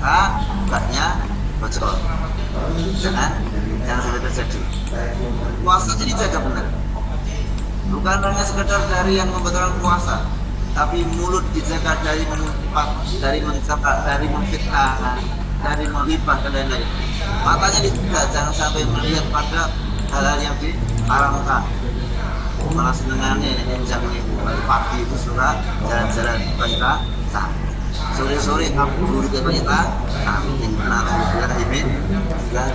maka obatnya bocor. Jangan sampai terjadi. Puasa jadi jaga benar. Bukan hanya sekedar dari yang membatalkan puasa, tapi mulut dijaga dari mengumpat, dari mencapai, dari memfitnah, dari menghibah dan lain-lain. Matanya dijaga, jangan sampai melihat pada hal-hal yang diharamkan. Malah senengannya jam pagi itu surat jalan-jalan kita sah. Sore-sore kabur ke kita kami kenal kita imin juga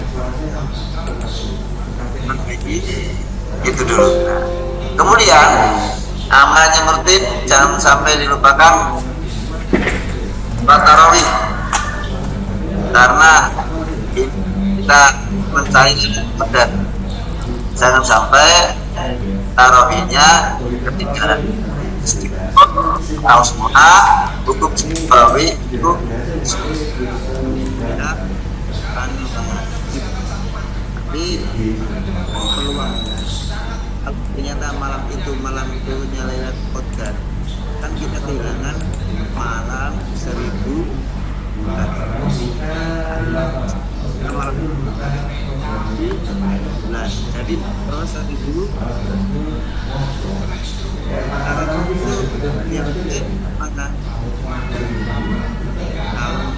itu dulu. Kemudian amalnya murtid jangan sampai dilupakan sholat tarawih, karena kita mencari ibadat. Jangan sampai tarawihnya ketinggalan. Tahu semua hukum tarawih itu tapi peluang. Ternyata malam itu Lailatul Qadar, kan kita kehilangan malam 1000 bulan. Jadi terus 1000 yang mana kalau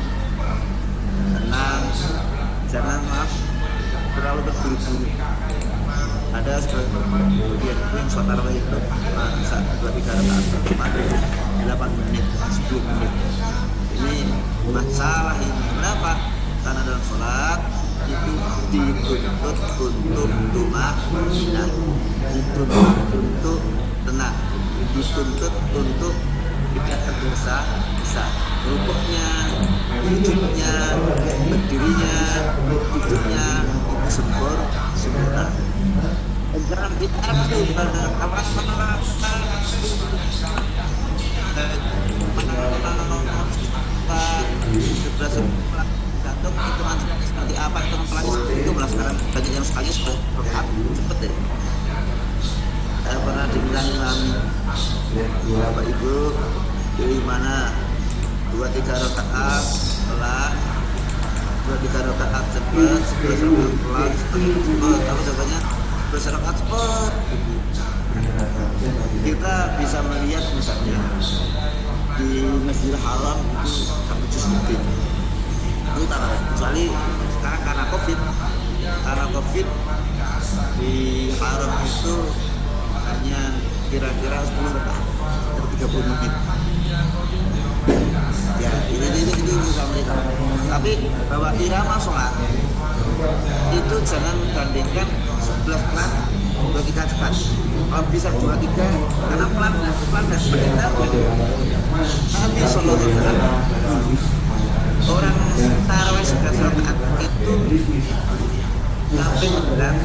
tenang, jangan terlalu terburu-buru. Ada sebagian yang sholat tarawih itu bisa 2-3 rakaat 8 menit, 10 menit. Ini masalah ini. Kenapa? Karena dalam sholat itu dituntut untuk tumanina, dituntut untuk tenang, dituntut untuk tidak tergesa-gesa. Rukuknya, sujudnya, berdirinya, duduknya itu sempurna. Jangan kita seperti apa itu mempelajari seperti itu. Sekarang banyak yang sekali cepet deh. Saya pernah dibilang Bapak Ibu dari mana 2-3 rakaat pelan, 2-3 rakaat cepat, 11 rakaat pelan, cepet. Apa jawabannya? 11 rakaat cepet. Kita bisa melihat misalnya di Masjidil Haram itu sampai juz lebih. Itu tarawih. Kecuali sekarang karena COVID di Haram itu hanya kira-kira 10 rakaat atau 30 menit. Ya, ini bisa mereka. Tapi bahwa irama sholat itu jangan bandingkan 11 pelan 2-3 cepat. Kalau bisa 2-3 karena pelan dan sebenarnya Nabi Sallallahu Alaihi Wasallam orang tarawih 11 rakaat itu sampai menjelang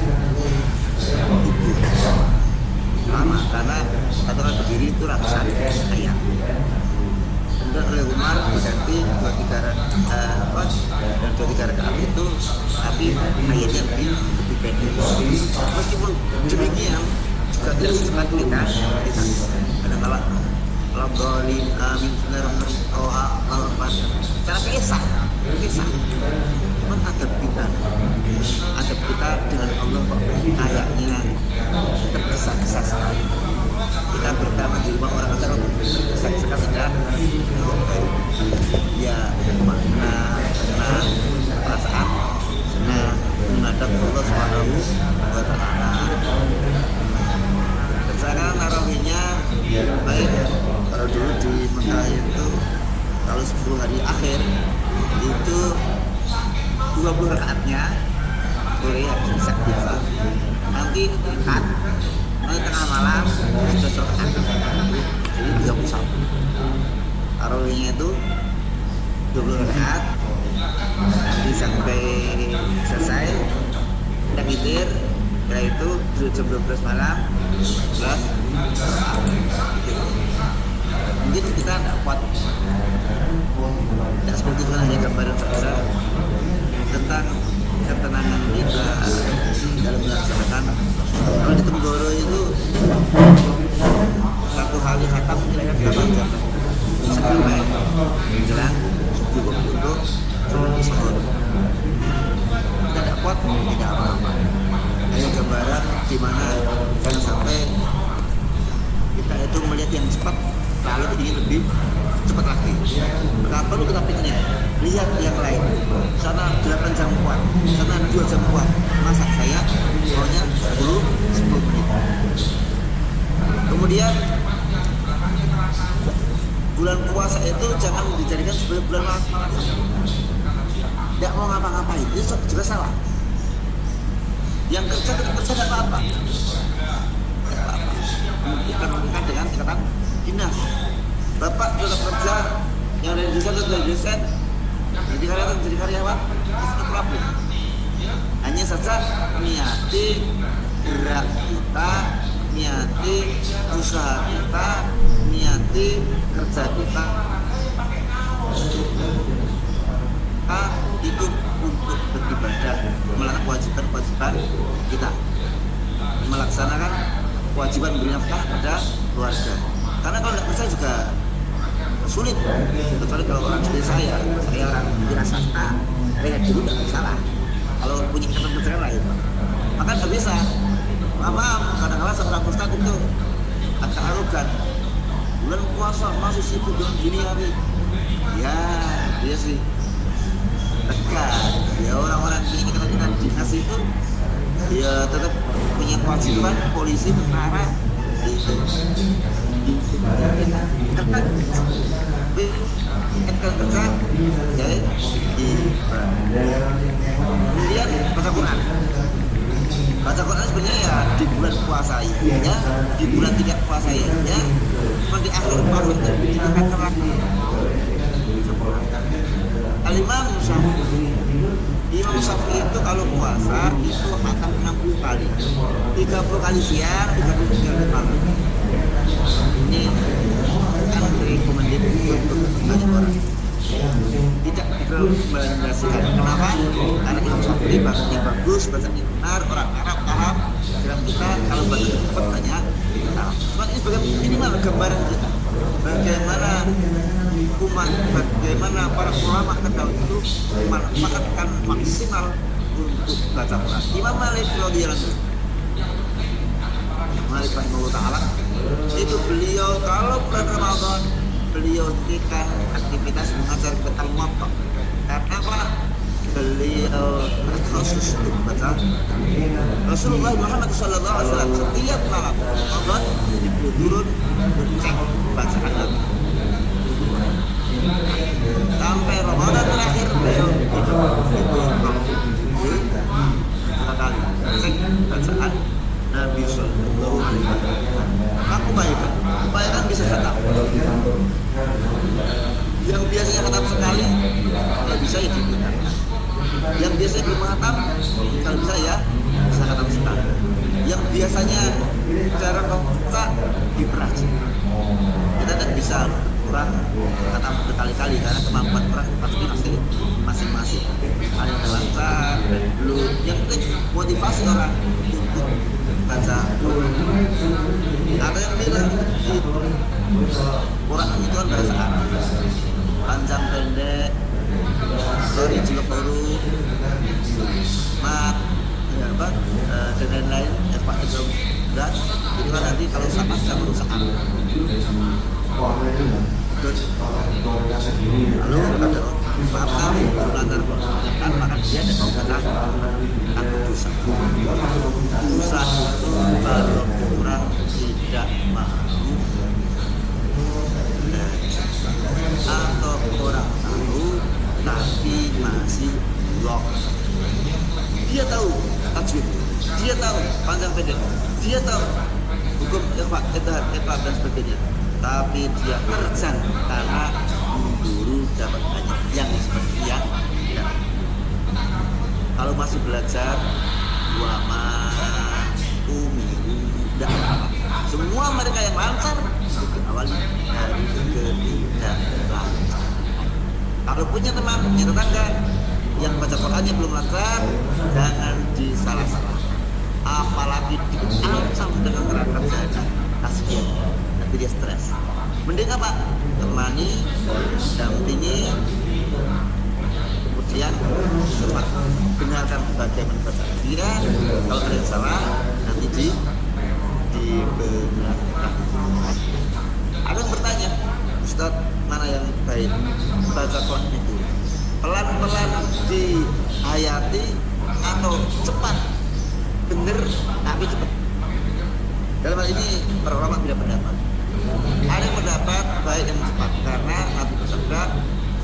lama, karena aturan berdiri itu ratusan ayat. Kemudian oleh Umar diganti 2-3 rakaat itu, tapi ayatnya lebih pendek. Meskipun demikian juga tidak secepat kita kadang-kadang Logolin amin oha alfan cara kisah cuman adab kita dengan Allah kok kayaknya tergesa-gesa sekali. Kita bertama di rumah orang agar tergesa-gesa tidak ya makna tenang, perasaan senang menghadap Allah Subhanahu wa Ta'ala. Sekarang tarawihnya baik. Kalau dulu di Mekah itu kalau 10 hari akhir itu 20 rakaatnya boleh bisa biasa. Nanti tingkat tengah malam sudah rakaat, jadi 31. Tarawihnya itu 20 rakaat nanti sampai selesai kita witir. Setelah itu jam 12 malam plus mungkin kita tidak kuat, tidak seperti itu, hanya gambaran saja tentang ketenangan kita dalam melaksanakan. Kalau di Tenggoro itu satu kali khatam kira-kira 8 jam sampai menjelang cukup untuk sahur. Tidak kuat, tidak apa-apa. Hanya gambaran di mana jangan sampai kita itu melihat yang cepat lalu ingin lebih cepat lagi. Maka perlu kita pikirnya, lihat yang lain. Sana 8 jam kuat, sana 2 jam kuat. Masa saya hanya 10 menit. Kemudian bulan puasa itu jangan dijadikan sebagai bulan malas-malasan. Tidak mau ngapa-ngapain, itu juga salah. Yang kerja tetap kerja tidak apa-apa. Bukan menikah dengan ikatan dinas. Bapak tetap kerja, yang dari desain tetap dari desain, jadi karyawan, itu problem. Hanya saja niati gerak kita, niati usaha kita, niati kerja kita itu untuk beribadah, melaksanakan kewajiban kita, melaksanakan kewajiban beri nafkah pada keluarga. Karena kalau tidak percaya juga sulit, kecuali kalau orang seperti saya orang wiraswasta, saya dulu tidak masalah. Kalau punya ikatan kerjaan lain, maka tidak bisa. Maaf, kadang-kadang seorang ustaz itu agak arogan. Bulan puasa masih sibuk dengan gini hari. Ya, dia sih tekan. Ya orang-orang ini kita dinas itu dia tetap punya kewajiban, polisi, tentara itu. Kerja jadi kemudian baca Quran sebenarnya ya di bulan puasa ya, di bulan tidak puasa ya, cuma di akhir puasa itu ditingkatkan lagi. Imam Syafi'i itu kalau puasa itu akan 60 kali, 30 kali siang, 30 kali malam. Ini kan rekomendasi untuk banyak orang. Tidak direkomendasikan. Kenapa? Karena Imam Syafi'i bahasanya bagus, bahasanya benar, orang Arab paham. Dalam kita kalau baca cepat banyak paham. Cuma ini sebagai minimal gambaran kita. Bagaimana umat, bagaimana para ulama terdahulu itu memanfaatkan maksimal untuk baca Quran. Imam Malik radhiyallahu ta'ala itu beliau kalau bulan Ramadan beliau hentikan aktivitas mengajar betal motor. Karena apa? Beliau khusus untuk baca. Rasulullah Muhammad SAW setiap malam Ramadan itu turun mencek bacaan Nabi. Sampai Ramadan terakhir beliau itu kali cek bacaan Nabi Sallallahu Alaihi Wasallam. Aku upayakan bisa khatam. Yang biasanya khatam sekali, kalau bisa ya digunakan. Yang biasanya belum khatam, kalau bisa ya bisa khatam sekali. Yang biasanya cara membaca diperhati. Kita tidak bisa kurang khatam berkali-kali karena kemampuan orang pasti masing-masing. Ada yang lancar dan belum. Yang penting motivasi orang untuk baca. Ada yang bilang Quran itu kan bahasa Arab, panjang pendek, dari jilid huruf, mat, ya apa, dan lain-lain, Pak itu dan itu kan nanti kalau sama merusak Arab. Lalu kata maaf melanggar perkataan maka dia tidak mau kata aku dosa. Dosa itu kalau orang tidak mau atau orang tahu tapi masih blok. Dia tahu tajwid, dia tahu panjang pendek, dia tahu hukum etat dan sebagainya. Tapi dia terjang karena guru dapat banyak yang seperti yang tidak. Kalau masih belajar ulama, tidak apa. Semua mereka yang lancar itu diawali dari ketidaklancar. Kalau punya teman, punya tetangga yang baca Qurannya belum lancar, jangan disalah-salah. Apalagi diancam dengan neraka jahanam, kasihan. Nanti dia stres. Mending apa? Temani, dampingi, benarkan bagaimana perkataan dia, kalau ada yang salah nanti dibenarkan. Ada yang bertanya, Ustaz, mana yang baik baca Quran itu? Pelan-pelan dihayati atau cepat? Bener tapi cepat. Dalam hal ini para ulama tidak pendapat. Ada yang pendapat baik yang cepat karena Nabi bersabda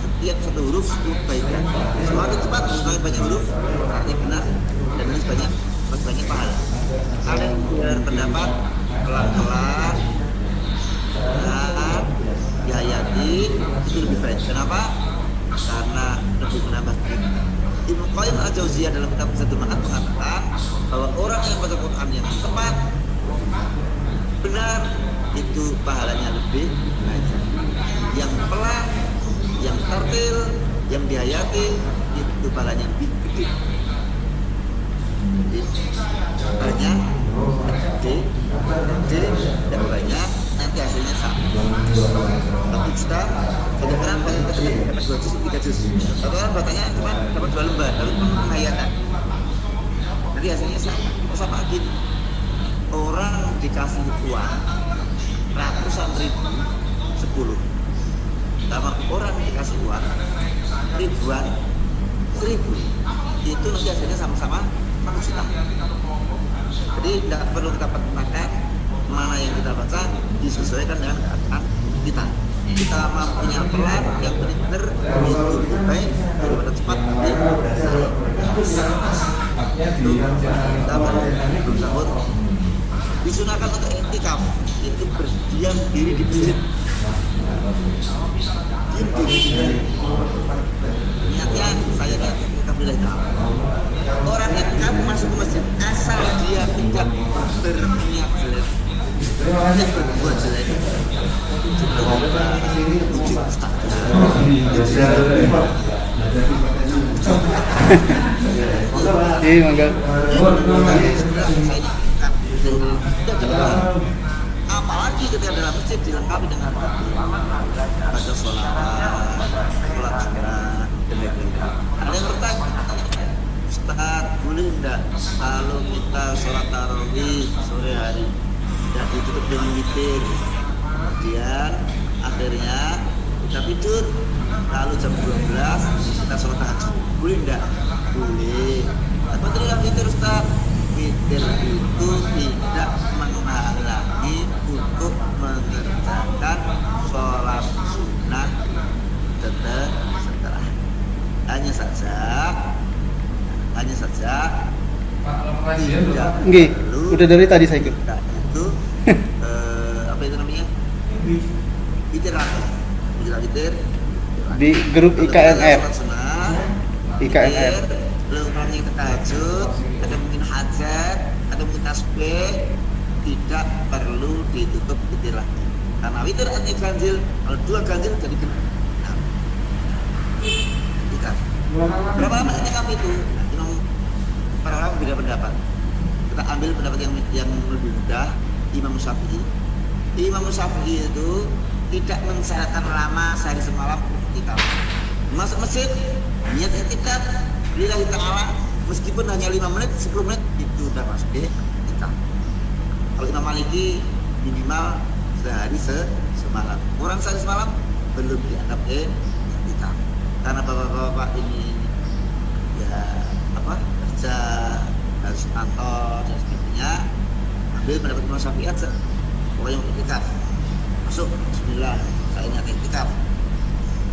setiap satu huruf itu kebaikan. Semakin cepat semakin banyak huruf artinya benar dan ini banyak pahala. Ada yang berpendapat pelan-pelan dan dihayati itu lebih baik. Kenapa? Karena lebih menambah ilmu. Ibnu Qayyim al-Jauziyah dalam kitab Zadul Ma'ad mengatakan bahwa orang yang baca Quran yang tepat benar itu pahalanya lebih banyak. Yang pelan, yang tartil, yang dihayati itu pahalanya lebih gede. Jadi banyak, gede, dan banyak nanti hasilnya sama. Tapi kita kadang-kadang paling dapat 2 juz, 3 juz. Satu orang bacanya cuma dapat 2 lembar, lalu penghayatan. Nanti hasilnya sama gitu. Orang dikasih uang ratusan ribu 10. Sama orang dikasih uang ribuan 1000. Itu nanti hasilnya sama-sama 1 juta. Jadi tidak perlu kita pertimbangkan mana yang kita baca disesuaikan dengan keadaan kita. Kita mampunya pelan yang benar-benar itu lebih baik daripada cepat tapi belum sahur. Disunahkan untuk i'tikaf yaitu berdiam diri di masjid. Diam diri. Niatnya saya niat i'tikaf lillahi ta'ala. Orang i'tikaf masuk ke masjid asal dia tidak berniat jelek. Tidak berbuat jelek. Uji ustaz. Mangga. Apalagi ketika dalam masjid dilengkapi dengan baca sholawat, sholat sunnah, demikian. Ada yang bertanya, Ustaz, boleh enggak kalau kita sholat tarawih sore hari dan ditutup dengan witir, kemudian akhirnya kita tidur, lalu jam 12 kita sholat tahajud, boleh enggak? Boleh. Apa tidak witir, Ustaz? Witir itu tidak menghalangi untuk mengerjakan sholat sunnah setelah. Hanya saja Nggih, udah dari tadi saya ikut. Itu apa itu namanya? Witir. Di grup IKNR. Belum lagi tahajud, ada mungkin hajat, ada mungkin tasbih, tidak perlu ditutup witir lagi. Karena witir artinya ganjil, kalau 2 ganjil jadi genap. Tidak. Berapa lama i'tikaf itu? Para ulama beda pendapat. Kita ambil pendapat yang lebih mudah, Imam Syafi'i. Imam Syafi'i itu tidak mensyaratkan lama sehari semalam i'tikaf. Masuk masjid, niat i'tikaf lillahi ta'ala, meskipun hanya 5 menit, 10 menit itu sudah masuk i'tikaf. Kalau Imam Maliki minimal sehari semalam. Orang sehari semalam belum dianggap i'tikaf. Karena bapak-bapak ini ya kerja harus kantor dan sebagainya, ambil pendapat Imam Syafi'i aja. Pokoknya i'tikaf masuk, bismillah, saya niat i'tikaf.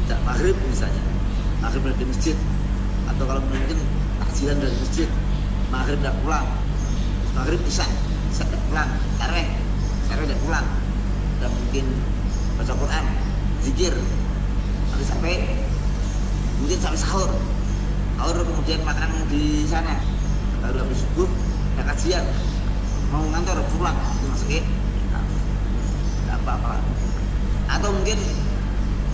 Tidak maghrib misalnya, maghrib dari masjid, atau kalau mungkin takjilan dari masjid, maghrib tidak pulang, maghrib isya tidak pulang, sare tidak pulang, dan mungkin baca Quran, zikir, nanti sampai sahur kemudian makan di sana, baru habis subuh ada kajian, mau ngantor pulang itu masuk tidak apa-apa. Atau mungkin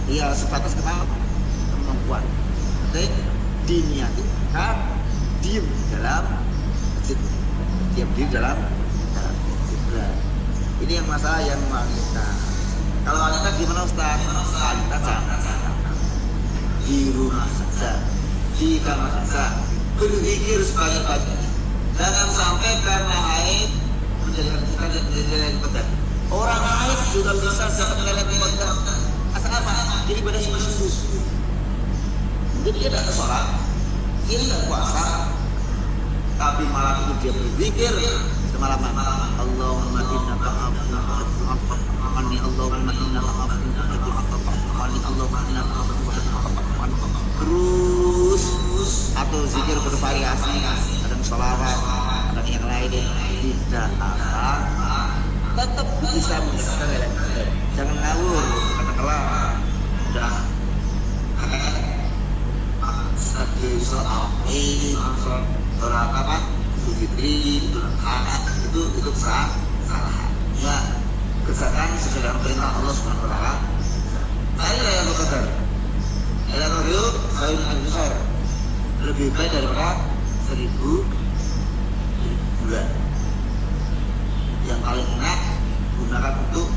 ya sebatas kemampuan, tapi diniati kita diam di dalam masjid, diam di dalam masjid. Ini yang masalah yang wanita. Kalau wanita gimana Ustaz? Wanita jangan di rumah saja, di kamar saja, berzikir sebanyak-banyaknya. Jangan sampai karena haid menjadikan kita lailatul qadar. Orang haid juga bisa dapat lailatul qadar. Asal apa? Jadi pada sungguh-sungguh. Jadi dia tidak sholat, dia tidak puasa, tapi malam itu dia berzikir semalaman. Allahumma innaka afuwwun Allahumma innaka afuwwun Allahumma innaka afuwwun. Terus atau zikir bervariasi, ada sholawat, ada yang lain, tidak apa, tetap bisa mendapatkan lailatul qadar. Jangan ngawur, katakanlah udah satu soal surat apa Fitri itu salah ya kesalahan sesuai dengan perintah Allah Subhanahu Wa Taala. Saya lailatul qadar lailatul besar lebih baik daripada 1000 bulan. Yang paling enak gunakan untuk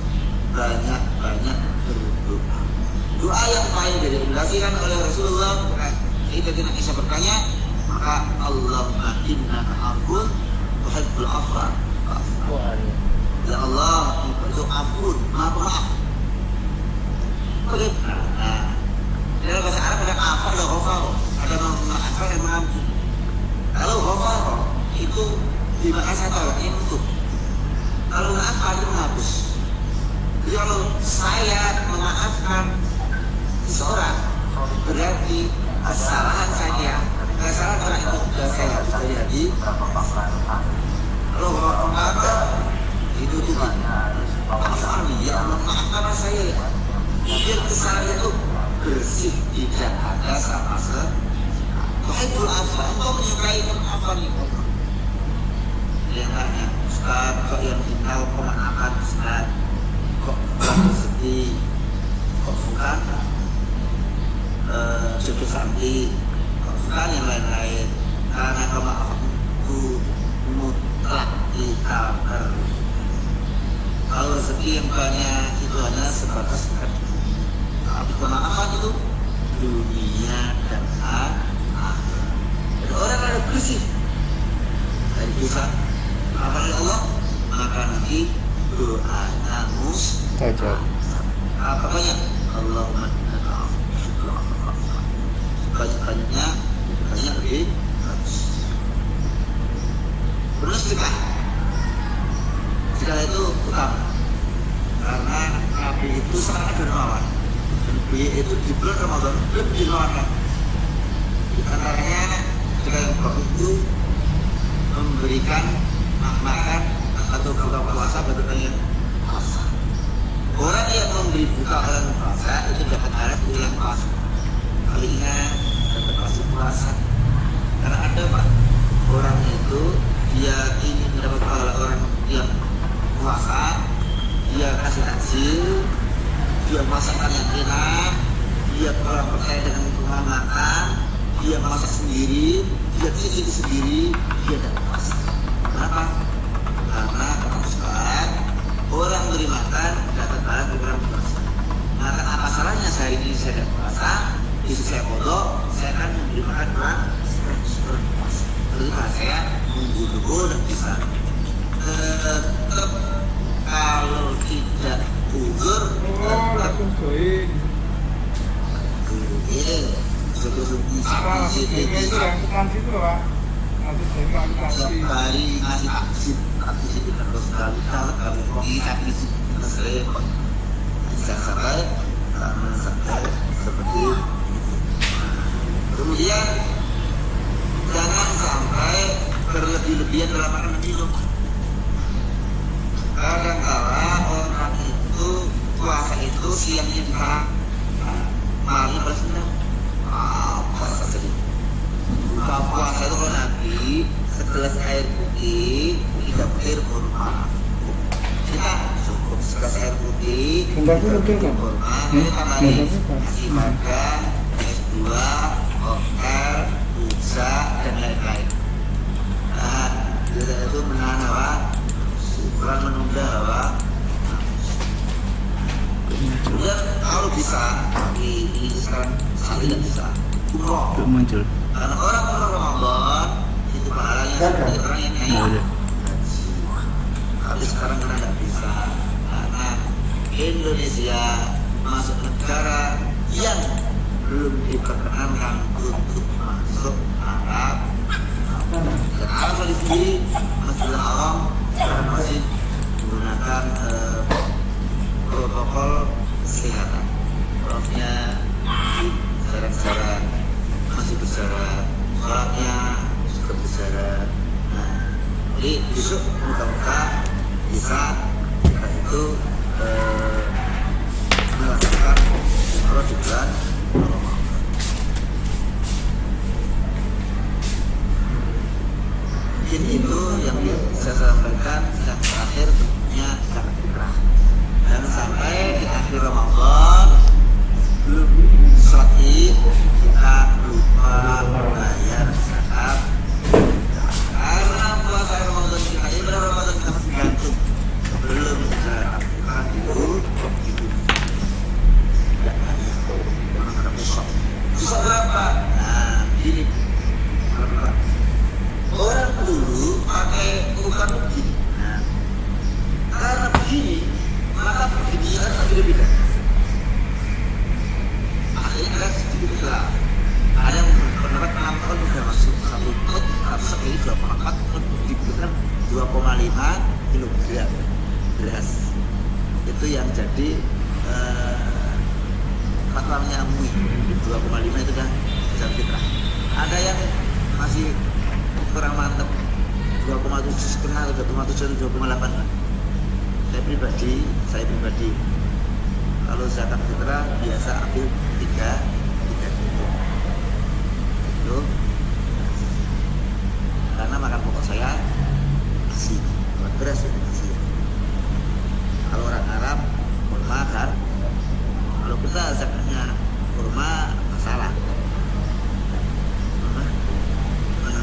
banyak-banyak berdoa. Doa yang paling direkomendasikan oleh Rasulullah ketika kita bisa bertanya, maka Allahumma innaka afuwwun tuhibbul afwa. Ya Allah, itu ampun, maha pemaaf. Nah, dalam bahasa Arab ada apa, ada ghafar, ada memaafkan dan mengampuni. Kalau ghafar itu di bahasa Arab untuk, kalau maafkan itu menghapus. Jadi kalau saya memaafkan seseorang berarti kesalahan saya, kesalahan orang itu sudah saya terjadi. Kalau memaafkan itu tidak. Ya Allah, maafkan saya ya. Biar kesalahan itu bersih, tidak ada sama sekali. Tuhibbul afwa, engkau menyukai maafan itu. Dia tanya, Ustaz, kok yang tinggal pemaafan Ustaz? Kok sedih? Kok bukan jodoh santi? Kok bukan yang lain-lain? Karena kemaafanku mutlak dikabar. Kalau rezeki yang banyak itu hanya sebatas tapi kemaafan itu dunia dan akhirat. Jadi orang ada bersih dari dosa maafan oleh Allah, maka nanti doanya mustajab. Apa banyak? Allahumma innaka afuwwun banyak-banyaknya banyak lebih bagus. Bersedekah itu utama karena Nabi itu sangat dermawan. Beliau itu di bulan Ramadan lebih dermawan. Di antaranya ketika yang itu memberikan makan atau buka puasa bagi orang yang puasa. Orang yang memberi buka orang puasa itu dapat pahala yang puasa. Kalinya dapat masuk puasa. Karena ada Pak, orang itu dia ingin mendapat pahala orang yang puasa, dia kasih takjil, dia masakan yang enak, dia orang percaya dengan rumah makan, dia masak sendiri, dia cuci sendiri, dia dapat puasa. Kenapa? Karena kata Ustaz, orang beri makan dapat pahala orang puasa. Maka apa salahnya sehari ini saya dapat puasa, besok saya kodok, saya akan memberi makan orang puasa. Terima saya menunggu dan bisa. Tetap kalau tidak uzur tetap hari ngasih aksi itu terus kali komunikasi sering jangan sampai seperti itu. Kemudian jangan sampai berlebih-lebihan dalam makan dan minum. Kadang-kadang orang itu puasa itu siangnya ditahan, malam bersenang. Apa saja? Buka puasa itu kalau nanti segelas air putih, 3 butir kurma. Kita cukup segelas air putih, 3 butir kurma. Ini tambahin nasi makan, es buah, koktel, pizza dan lain-lain. Nah, itu menahan apa? Kurang menunda apa? Kemudian kalau bisa, ini sekarang saat tidak bisa umroh. Muncul. Karena orang Ramadan itu pahalanya seperti orang yang naik haji. Tapi sekarang kan tidak bisa karena Indonesia masuk negara yang belum diperkenankan untuk masuk Arab. Dan Arab di sini Masjidil Haram sekarang masih menggunakan protokol kesehatan. Profnya jarak-jarak masih berjarak, sholatnya juga berjarak. Nah, jadi besok muka-muka bisa kita itu melakukan umroh di bulan Ramadan. Mungkin itu yang bisa saya sampaikan. Yang terakhir tentunya zakat fitrah. Jangan sampai di akhir Ramadan belum sholat Id kita lupa bayar zakat. Karena puasa Ramadan kita ibadah Ramadan kita masih gantung. Belum zakat fitrah itu tidak bayar. Karena ada pusat. Pusat berapa? Nah, ini berapa? Orang dulu pakai ukuran begini. Nah, karena begini, maka begini kan berbeda. Akhirnya ada sedikit berat. Ada yang berpendapat 6 tahun sudah masuk 1 ton, atau sekali 2,4 ton dibutuhkan 2,5 kilogram beras. Itu yang jadi fatwanya MUI. 2,5 itu kan zakat fitrah. Ada yang masih kurang mantap 2,7 atau 2,7 atau 2,8. Saya pribadi kalau zakat fitrah biasa ambil 3 kilo itu karena makan pokok saya nasi, buat beras itu nasi. Kalau orang Arab kurma kan, kalau kita zakatnya kurma masalah.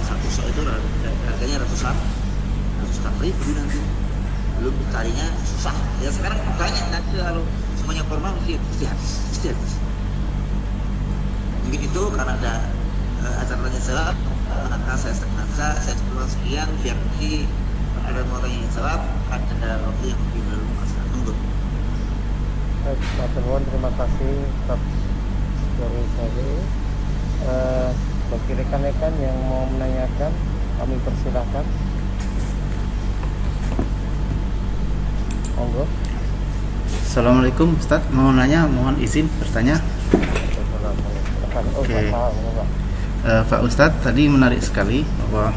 Satu sok itu harganya ratusan ribu nanti, belum carinya susah. Ya sekarang banyak nanti kalau semuanya kurma mesti habis. Mungkin itu karena ada acara tanya jawab, maka saya sengaja saya sebutkan sekian biar nanti ada mau tanya jawab ada waktu yang lebih baru masa tunggu. Terima kasih atas dari saya. Bagi rekan-rekan yang mau menanyakan, kami persilahkan. Monggo. Assalamualaikum Ustaz, mau nanya, mohon izin bertanya. Oke. Pak Ustadz, tadi menarik sekali bahwa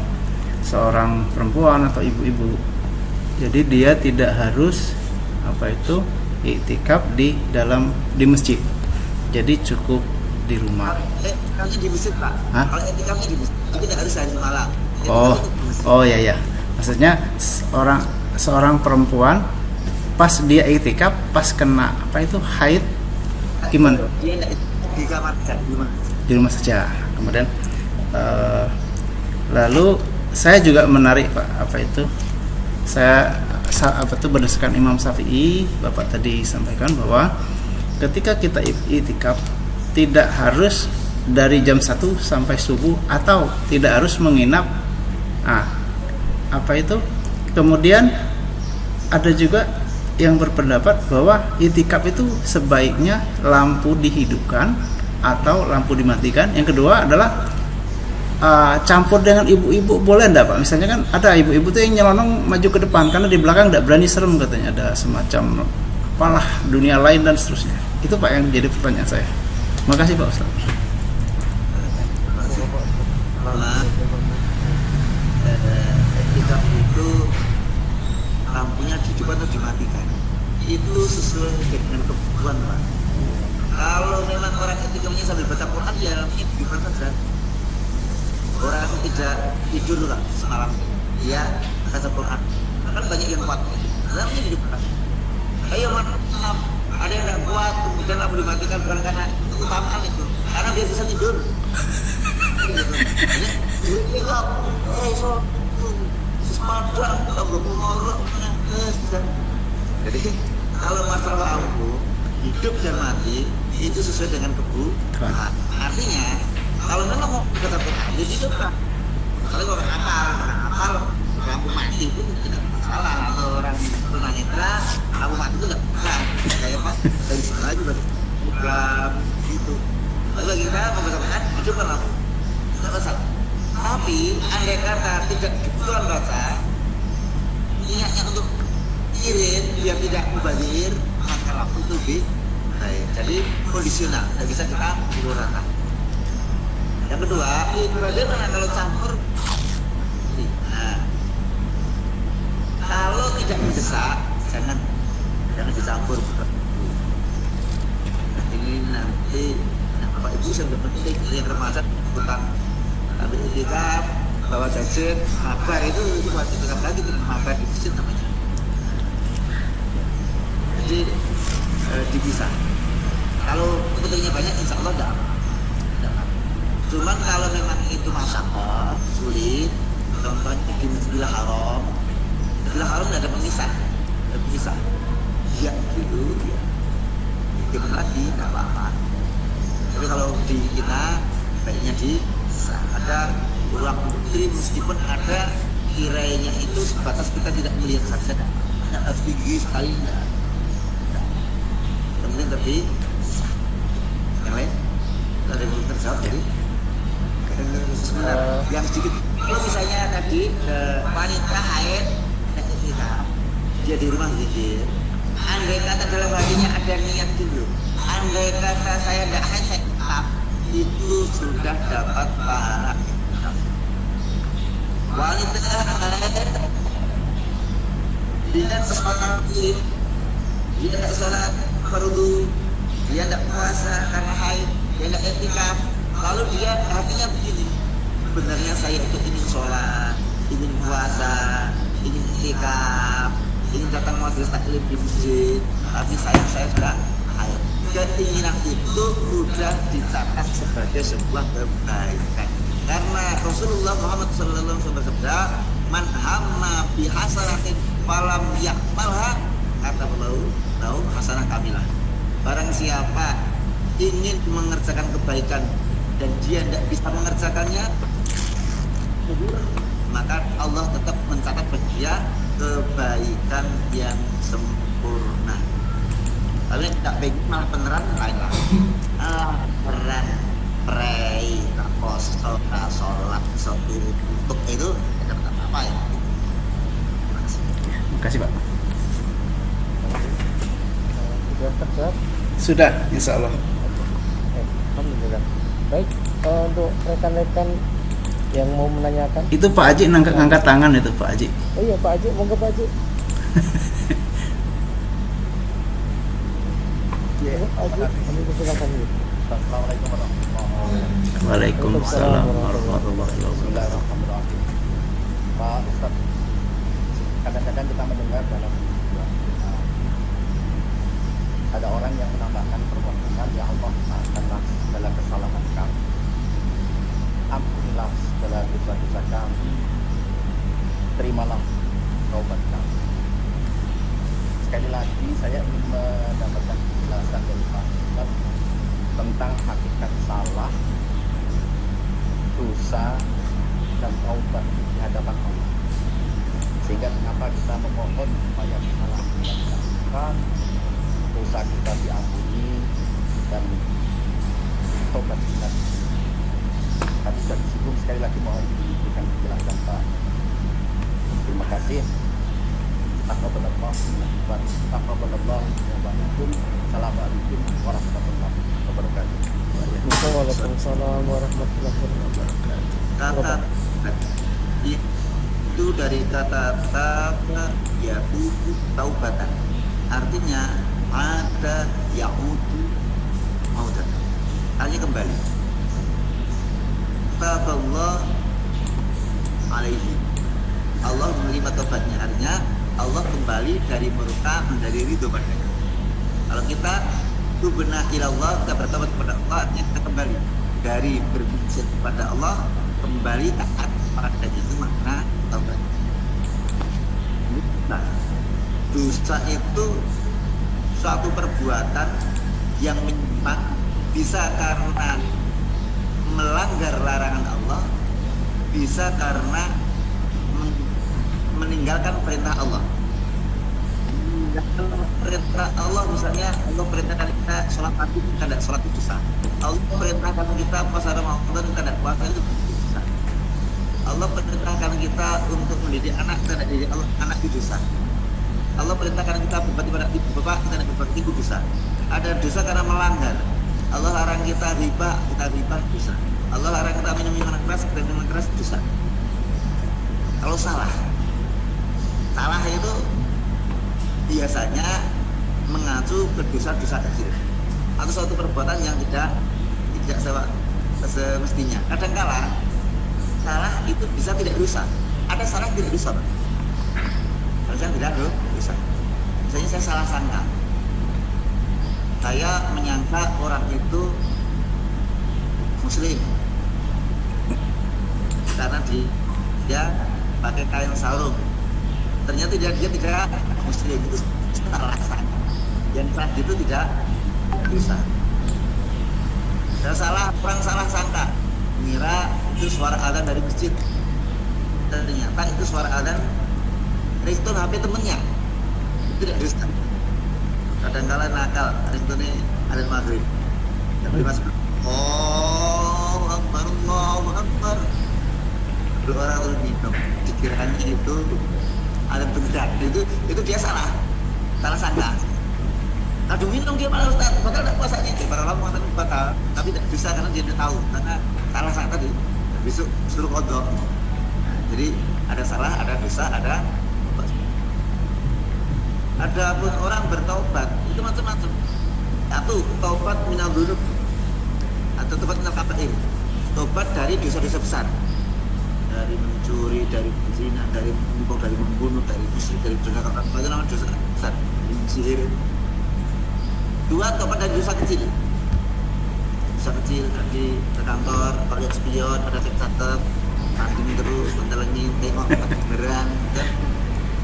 seorang perempuan atau ibu-ibu, jadi dia tidak harus iktikaf di masjid, jadi cukup di rumah. Kalau di masjid Pak, kalau iktikafnya di masjid, tapi tidak harus hari malam. Oh ya. Maksudnya seorang perempuan pas dia iktikaf, pas kena haid, gimana? Dia tidak di kamar saja, di rumah saja. Kemudian lalu saya juga menarik Pak, saya berdasarkan Imam Syafi'i, Bapak tadi sampaikan bahwa ketika kita iktikaf tidak harus dari jam 1 sampai subuh atau tidak harus menginap. Kemudian ada juga yang berpendapat bahwa iktikaf itu sebaiknya lampu dihidupkan atau lampu dimatikan. Yang kedua adalah campur dengan ibu-ibu boleh enggak Pak? Misalnya kan ada ibu-ibu tuh yang nyelonong maju ke depan karena di belakang enggak berani, serem katanya, ada semacam apalah dunia lain dan seterusnya. Itu Pak yang jadi pertanyaan saya. Terima kasih Pak Ustaz. Iktikaf itu lampunya dihidupkan atau dimatikan itu sesuai dengan kebutuhan Pak. Kalau memang orang iktikafnya sambil baca Quran, ya lampunya dihidupkan saja. Orang tidak tidur lah semalam, dia baca Quran. Kan banyak yang kuat, lampunya dihidupkan. Ayo maaf, ada yang tidak kuat, kemudian lampu dimatikan bukan karena keutamaan itu, karena dia bisa tidur. Jadi kalau masalah lampu hidup dan mati itu sesuai dengan kebutuhan. Artinya Kalau memang mau tetap berlanjut itu kan. Kalau orang akal lampu mati itu tidak masalah. Atau orang tunanetra lampu mati itu tidak masalah. Kayak apa? Dari sana juga program gitu. Tapi bagi kita pembesaran itu kan lampu tidak masalah. Tapi andai kata tidak kebetulan baca niatnya untuk irit biar tidak mubazir, maka lampu itu lebih baik. Jadi kondisional, tidak bisa kita pukul rata. Yang kedua, itu bagaimana kalau campur? Nah, kalau tidak mendesak, jangan dicampur. Ini nanti Bapak Ibu yang penting yang remaja tentang ambil itikaf, bawa gadget, mabar itu buat itikaf lagi dengan mabar di masjid namanya. Jadi dipisah. Kalau kepentingannya banyak, insya Allah tidak apa. Cuman kalau memang itu masyarakat sulit, contohnya di Masjidil Haram tidak ada pemisah, ya gitu, ya. Gimana lagi, tidak apa-apa. Tapi kalau di kita baiknya ada ruang putri meskipun ada kirainya itu sebatas kita tidak melihat saja, tidak harus tinggi sekali, tidak. Kemudian tapi yang lain ada yang belum terjawab jadi. Sebenarnya yang sedikit kalau misalnya tadi wanita haid ketika dia di rumah zikir, andai kata dalam hatinya ada niat dulu, andai kata saya tidak haid saya tetap, itu sudah dapat pahala. Wanita haid dia sholat dia tidak sholat fardu, dia tidak puasa karena haid, dia tidak etikaf. Lalu dia hatinya begini, sebenarnya saya itu ingin sholat, ingin puasa, ingin itikaf, ingin datang majelis taklim di masjid, tapi saya sudah haid. Keinginan itu sudah dicatat sebagai sebuah kebaikan. Karena Rasulullah Muhammad SAW bersabda, "Man hamma bi hasanatin falam yaqbalha kata lahu hasanah kamilah." Barang siapa ingin mengerjakan kebaikan dan dia tidak bisa mengerjakannya, maka Allah tetap mencatat bagi dia kebaikan yang sempurna. Tapi tidak baik malah peneran lain lah. Peran, pray, puasa, sholat, untuk itu tidak dapat apa ya. Terima kasih Pak. Sudah terjawab? Sudah, insya Allah. Alhamdulillah. Baik, untuk rekan-rekan yang mau menanyakan. Itu Pak Haji ngangkat tangan itu Pak Haji. Oh iya Pak Haji, monggo Pak Haji. Ya, Pak Haji, kami silakan. Assalamualaikum warahmatullahi wabarakatuh. Waalaikumsalam warahmatullahi wabarakatuh. Bismillahirrahmanirrahim. Pak Ustaz, kadang-kadang kita mendengar dalam ada orang yang menambahkan permohonan, ya Allah maafkanlah segala kesalahan kami, ampunilah segala dosa-dosa kami, terimalah taubat kami. Sekali lagi saya ingin mendapatkan penjelasan dari Pak Ustaz tentang hakikat salah, dosa, dan taubat di hadapan Allah. Sehingga kenapa kita memohon supaya kesalahan kita dilakukan, dosa kita diampuni, dan taubat kita. Tadi sudah disinggung, sekali lagi mohon diberikan penjelasan Pak. Terima kasih. Taqabbalallah Assalamualaikum warahmatullahi wabarakatuh. Waalaikumsalam warahmatullahi wabarakatuh. Kata itu dari kata taba yatubu taubatan, artinya ada yaudu mautan, artinya kembali. Taballah alaihi, Allah menerima taubatnya, artinya Allah kembali dari murka menjadi ridho padanya. Kalau kita tubna ilallah, kita bertobat kepada Allah, artinya kita kembali dari bermaksiat kepada Allah kembali taat pada, itu makna taubat. Nah, dosa itu suatu perbuatan yang menyimpang, bisa karena melanggar bisa karena meninggalkan perintah Allah. Meninggalkan perintah Allah, misalnya Allah perintahkan kita sholat pagi, kita tidak sholat itu dosa. Allah perintahkan kita puasa Ramadan, kita tidak puasa, itu dosa. Allah perintahkan kita untuk mendidik anak, kita tidak didik anak, itu dosa. Allah perintahkan kita berbakti pada ibu bapak, kita tidak berbakti, itu dosa. Ada dosa karena melanggar. Allah larang kita riba, kita riba, dosa. Allah larang kita minum minuman keras, kita minum keras, dosa. Kalau salah itu biasanya mengacu ke dosa-dosa kecil atau suatu perbuatan yang tidak semestinya. Kadangkala salah itu bisa tidak dosa. Ada salah tidak dosa, Pak. Harusnya tidak dosa. Misalnya saya salah sangka, saya menyangka orang itu Muslim karena dia pakai kain sarung. Ternyata dia tidak Muslim, itu salah sangka. Yang salah itu tidak dosa. Orang salah sangka, mengira itu suara adzan dari masjid. Ternyata itu suara adzan ringtone HP temennya. Itu tidak dosa. Kadang-kala nakal, ringtone adzan maghrib. Yang dimasuk, oh Akbar, Allahu Akbar. Dua orang lalu minum, dikiranya itu ada benar, itu dia salah sangka. Aduh minum dia malah Ustaz, batal tidak puasanya. Para ulama mengatakan batal, tapi tidak bisa karena dia tidak tahu, karena salah sangka tadi. Besok suruh kodok. Jadi ada salah, ada dosa, ada pun orang bertaubat itu macam-macam. Satu, taubat minal dzunub atau taubat minal kabair. Taubat dari dosa-dosa besar. Dari mencuri, dari berzina, dari menipu, dari membunuh, dari musyrik, dari dosa kafir, itu namanya dosa besar, sihir. Dua, tobat dari dosa kecil. Dosa kecil tadi ke kantor, lihat spion, ada cek catat, tanding terus, mentelengin, tengok beneran, dan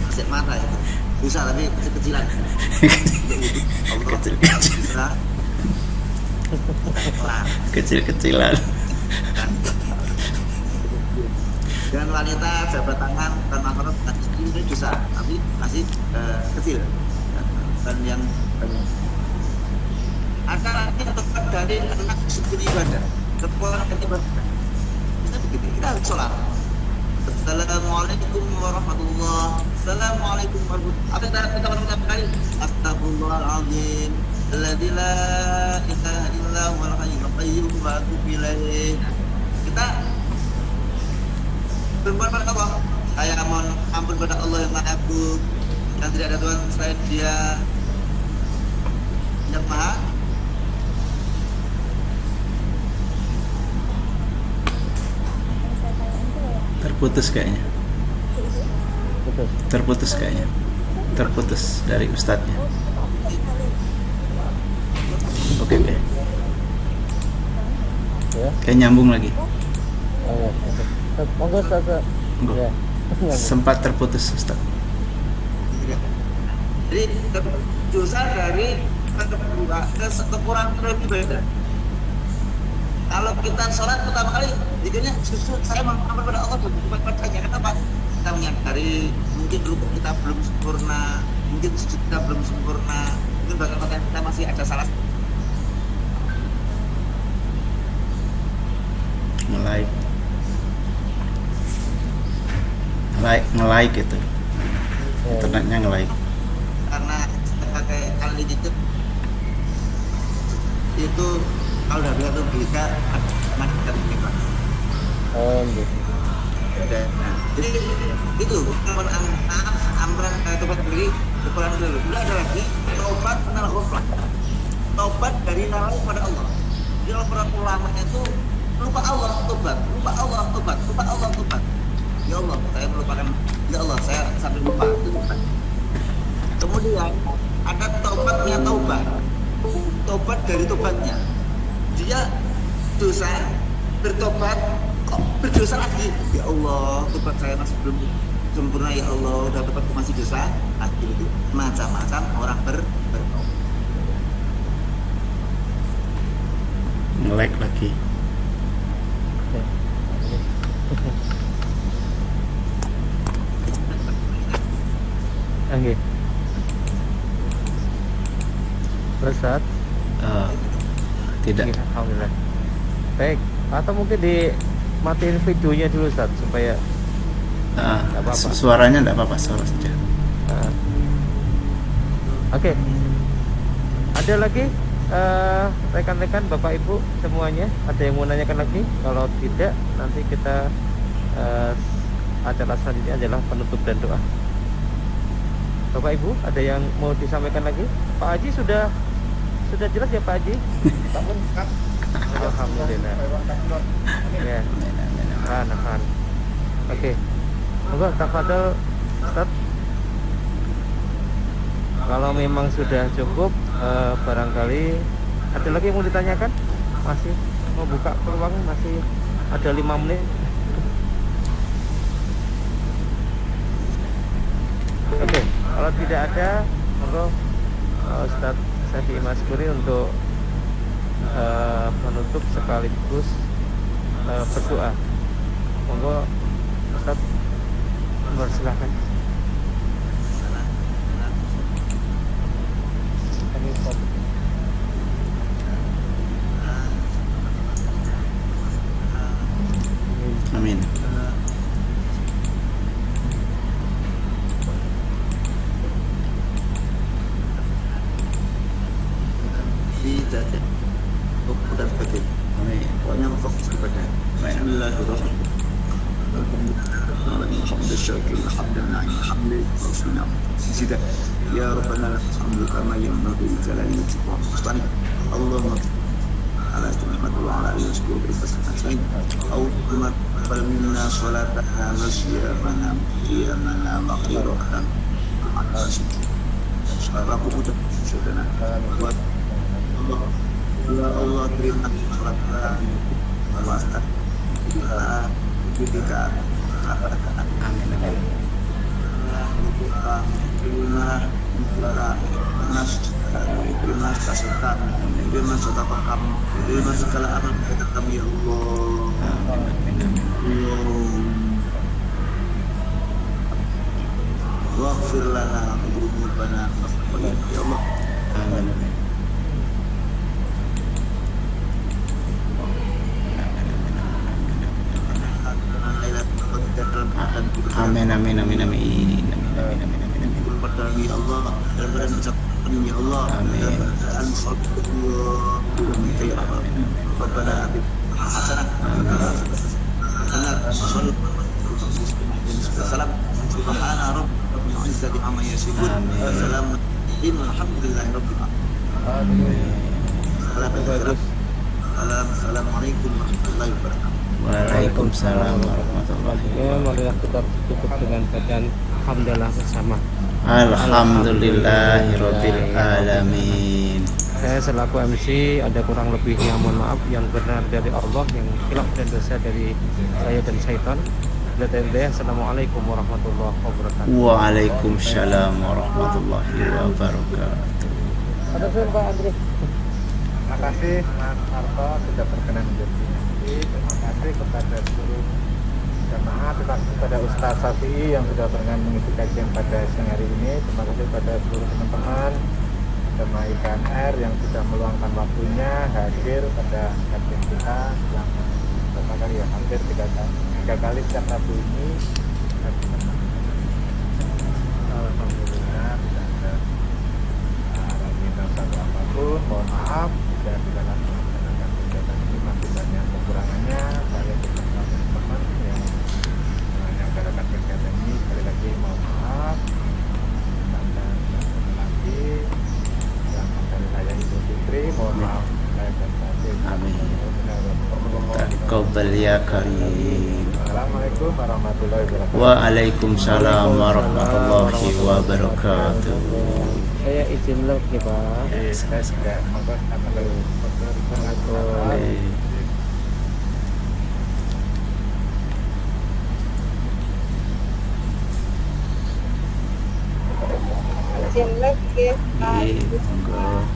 kasih mata itu. Dosa tapi kecil-kecilan. Kecil-kecilan. Dan wanita jabat tangan dan makanan ini dosa, tapi masih kecil. Dan yang ada lagi tempat dari anak sebut ibadah, keponakan ibadah. Kita begitu, kita harus sholat. Assalamualaikum warahmatullah. Assalamualaikum warahmatullah. Apa kita pertama kali? Astagfirullahaladzim. Alladzi la ilaha illa huwal hayyul qayyum wa atubu ilaih. Kita berbuat pada Allah. Saya mohon ampun pada Allah yang Maha Agung, dan tidak ada Tuhan selain Dia yang Maha. Terputus kayaknya. Terputus dari ustadznya. Oke. Ya. Kayak nyambung lagi. Oh, ya. Monggo Ustaz. Enggak. Sempat terputus Ustaz. Jadi dosa dari kekurangan ibadah. Kalau kita sholat pertama kali, jadinya justru saya mengamal pada Allah dan bukan pada saja. Kenapa? Kita menyadari mungkin rukuk kita belum sempurna, mungkin sujud kita belum sempurna, mungkin bahkan kita masih ada salah. Nge-like itu. Internetnya nge-like. Karena pakai kali digit itu kalau udah bilang tuh bisa macam gitu. Oh, gitu. Nah, jadi itu amran tobat dari kekurangan dulu. Udah ada lagi tobat menal ghaflah. Tobat dari lalai pada Allah. Jadi para ulama itu lupa Allah tobat, lupa Allah tobat, lupa Allah tobat. Ya Allah, saya melupakan. Ya Allah, saya sampai lupa. Kemudian ada tobatnya taubat. Tobat dari tobatnya. Dia dosa, bertobat, kok berdosa lagi. Ya Allah, tobat saya masih belum sempurna. Ya Allah, udah tobatku masih dosa. Akhir itu macam-macam orang bertobat. Nge-like lagi. Ustaz? Tidak. Iya, alhamdulillah. Baik, atau mungkin dimatiin videonya dulu Ustaz supaya nggak apa-apa. Suaranya tidak apa-apa, suara saja. Oke. Ada lagi rekan-rekan Bapak Ibu semuanya, ada yang mau nanyakan lagi? Kalau tidak, nanti kita acara selanjutnya adalah penutup dan doa. Bapak Ibu, ada yang mau disampaikan lagi? Pak Haji sudah jelas ya Pak Haji? Alhamdulillah. Ya. Nahan. Oke. Monggo tafadhol Ustaz. Kalau memang sudah cukup, barangkali ada lagi yang mau ditanyakan? Masih mau buka peluang, masih ada 5 menit. Oke, kalau tidak ada, monggo Ustaz Syafi'i Maskuri untuk menutup sekaligus berdoa. Monggo Ustaz, silakan. Amin. Tidak ada dan sebagainya. Amin. Pokoknya fokus kepada Bismillahirrahmanirrahim. Ya Rabbana alhamdu kama yanbaghi li jalali wajhika wa husni Allahumma ala istiqamati wa ala alihi wa sahbihi wasallam. Allahumma taqabbal minna salatana wa siyamana qiyamana wa qira'atan ala syarafu mutaqabbal wa ya Allah terima salat kami puasa kita Amin. terima kasihkan, terima sedekah kami, terima segala amal kita kami ya Allah. Waghfir lana dzunubana ya Allah. Amin. Amin. Amin. Amin. Amin. Ya Allah, dan ucapkan ya Allah, Amin. dan ya Allah, Rabbana atina hasanah salam subhana rabbil izzati amma yasifun salamun alhamdulillahi rabbil alamin. Assalamualaikum warahmatullahi wabarakatuh. Waalaikumsalam warahmatullahi Ya, marilah kita tutup dengan bacaan hamdalah bersama. Alhamdulillahirabbil alamin. Saya selaku MC ada kurang lebihnya mohon maaf, yang benar dari Allah, yang khilaf dan dosa dari saya dan syaitan. Assalamualaikum warahmatullahi wabarakatuh. Waalaikumsalam warahmatullahi wabarakatuh. Ada Pak Andre. Terima kasih Mas Harto sudah berkenan menjadi MC. Terima kasih kepada seluruh jamaah, terima kasih kepada Ustaz Syafi'i yang sudah berkenan mengisi kajian pada siang hari ini. Terima kasih kepada seluruh teman-teman jemaah IKNR yang sudah meluangkan waktunya hadir pada kajian kita yang berapa kali ya, hampir 3 kali setiap Rabu ini. Alhamdulillah tidak ada satu apapun, mohon maaf jika di dalam melaksanakan kegiatan ini masih banyak kekurangannya. Saya bersama teman-teman yang menyelenggarakan kegiatan ini, sekali lagi mohon maaf. Dan lagi yang dari saya Idul Fitri, mohon maaf saya batin. Amin. Taqabbal ya karim. Assalamualaikum warahmatullahi wabarakatuh. Waalaikumsalam warahmatullahi wabarakatuh. Saya izin lagi Pak. Saya juga monggo sama Boleh. Izin lagi. Monggo.